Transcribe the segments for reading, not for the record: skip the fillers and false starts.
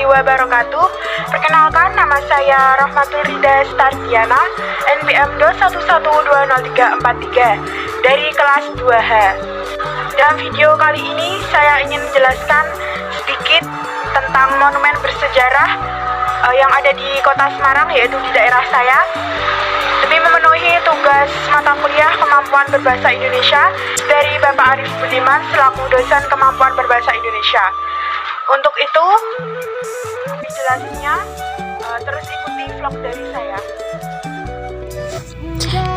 wabarakatuh. Perkenalkan, nama saya Rahmatul Rida Stardiana, NPM 211203343 dari kelas 2H. Dalam video kali ini saya ingin menjelaskan sedikit tentang monumen bersejarah yang ada di kota Semarang, yaitu di daerah saya, demi memenuhi tugas mata kuliah kemampuan berbahasa Indonesia dari Bapak Arif Budiman selaku dosen kemampuan berbahasa Indonesia. Untuk itu, lebih jelasnya terus ikuti vlog dari saya.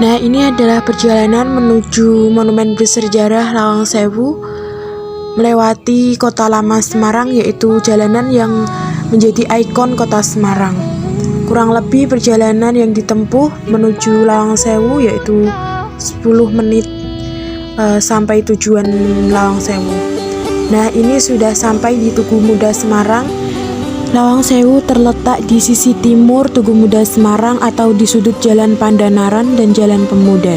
Nah, ini adalah perjalanan menuju monumen bersejarah Lawang Sewu melewati kota lama Semarang, yaitu jalanan yang menjadi ikon kota Semarang. Kurang lebih perjalanan yang ditempuh menuju Lawang Sewu yaitu 10 menit sampai tujuan Lawang Sewu. Nah, ini sudah sampai di Tugu Muda Semarang. Lawang Sewu terletak di sisi timur Tugu Muda Semarang atau di sudut Jalan Pandanaran dan Jalan Pemuda.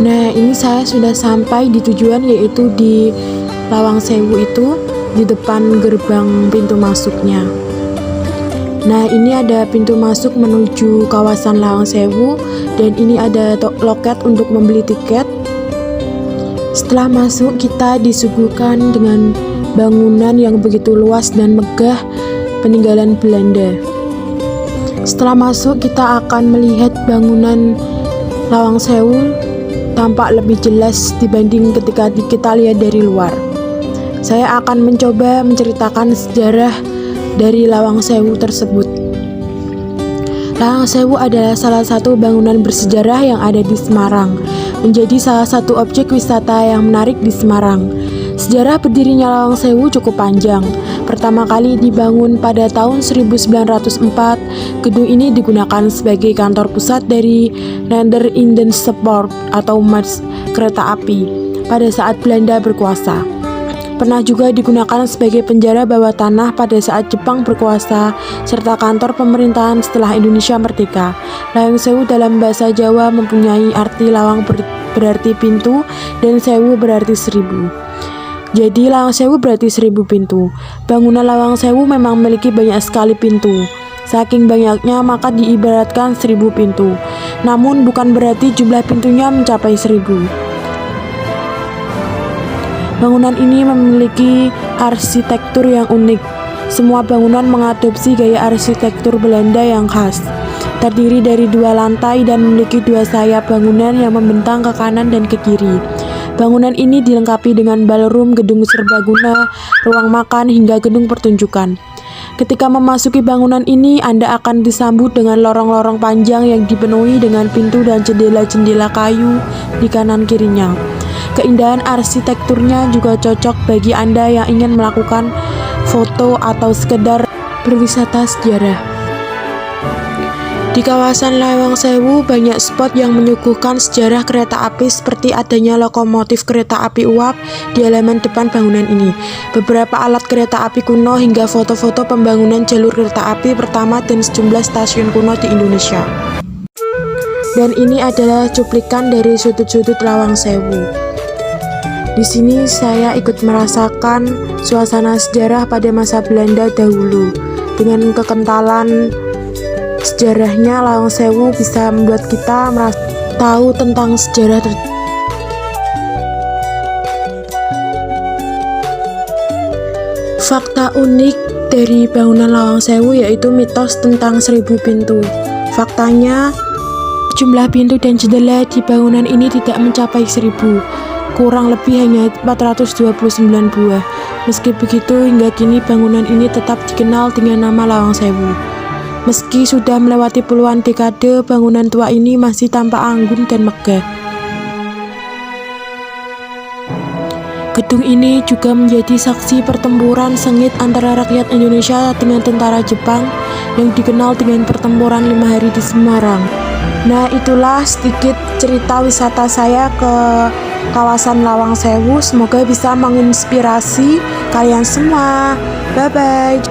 Nah, ini saya sudah sampai di tujuan, yaitu di Lawang Sewu itu, di depan gerbang pintu masuknya. Nah, ini ada pintu masuk menuju kawasan Lawang Sewu, dan ini ada loket untuk membeli tiket. Setelah masuk, kita disuguhkan dengan bangunan yang begitu luas dan megah peninggalan Belanda. Setelah masuk, kita akan melihat bangunan Lawang Sewu tampak lebih jelas dibanding ketika kita lihat dari luar. Saya akan mencoba menceritakan sejarah dari Lawang Sewu tersebut. Lawang Sewu adalah salah satu bangunan bersejarah yang ada di Semarang, menjadi salah satu objek wisata yang menarik di Semarang. Sejarah berdirinya Lawang Sewu cukup panjang. Pertama kali dibangun pada tahun 1904, gedung ini digunakan sebagai kantor pusat dari Nederlandse-Poort atau Maas kereta api pada saat Belanda berkuasa. Pernah juga digunakan sebagai penjara bawah tanah pada saat Jepang berkuasa, serta kantor pemerintahan setelah Indonesia merdeka. Lawang Sewu dalam bahasa Jawa mempunyai arti lawang berarti pintu dan sewu berarti 1000. Jadi Lawang Sewu berarti 1000 pintu. Bangunan Lawang Sewu memang memiliki banyak sekali pintu. Saking banyaknya maka diibaratkan 1000 pintu. Namun bukan berarti jumlah pintunya mencapai 1000. Bangunan ini memiliki arsitektur yang unik. Semua bangunan mengadopsi gaya arsitektur Belanda yang khas. Terdiri dari 2 lantai dan memiliki 2 sayap bangunan yang membentang ke kanan dan ke kiri. Bangunan ini dilengkapi dengan ballroom, gedung serbaguna, ruang makan, hingga gedung pertunjukan. Ketika memasuki bangunan ini, Anda akan disambut dengan lorong-lorong panjang yang dipenuhi dengan pintu dan jendela-jendela kayu di kanan kirinya. Keindahan arsitekturnya juga cocok bagi Anda yang ingin melakukan foto atau sekedar berwisata sejarah. Di kawasan Lawang Sewu banyak spot yang menyuguhkan sejarah kereta api, seperti adanya lokomotif kereta api uap di halaman depan bangunan ini, beberapa alat kereta api kuno, hingga foto-foto pembangunan jalur kereta api pertama dan sejumlah stasiun kuno di Indonesia. Dan ini adalah cuplikan dari sudut-sudut Lawang Sewu. Di sini saya ikut merasakan suasana sejarah pada masa Belanda dahulu. Dengan kekentalan sejarahnya, Lawang Sewu bisa membuat kita merasa tahu tentang sejarah Fakta unik dari bangunan Lawang Sewu yaitu mitos tentang 1000 pintu. Faktanya, jumlah pintu dan jendela di bangunan ini tidak mencapai 1000, kurang lebih hanya 429 buah. Meski begitu, hingga kini bangunan ini tetap dikenal dengan nama Lawang Sewu. Meski sudah melewati puluhan dekade, bangunan tua ini masih tampak anggun dan megah. Gedung ini juga menjadi saksi pertempuran sengit antara rakyat Indonesia dengan tentara Jepang yang dikenal dengan pertempuran 5 hari di Semarang. Nah, itulah sedikit cerita wisata saya ke kawasan Lawang Sewu. Semoga bisa menginspirasi kalian semua. Bye-bye.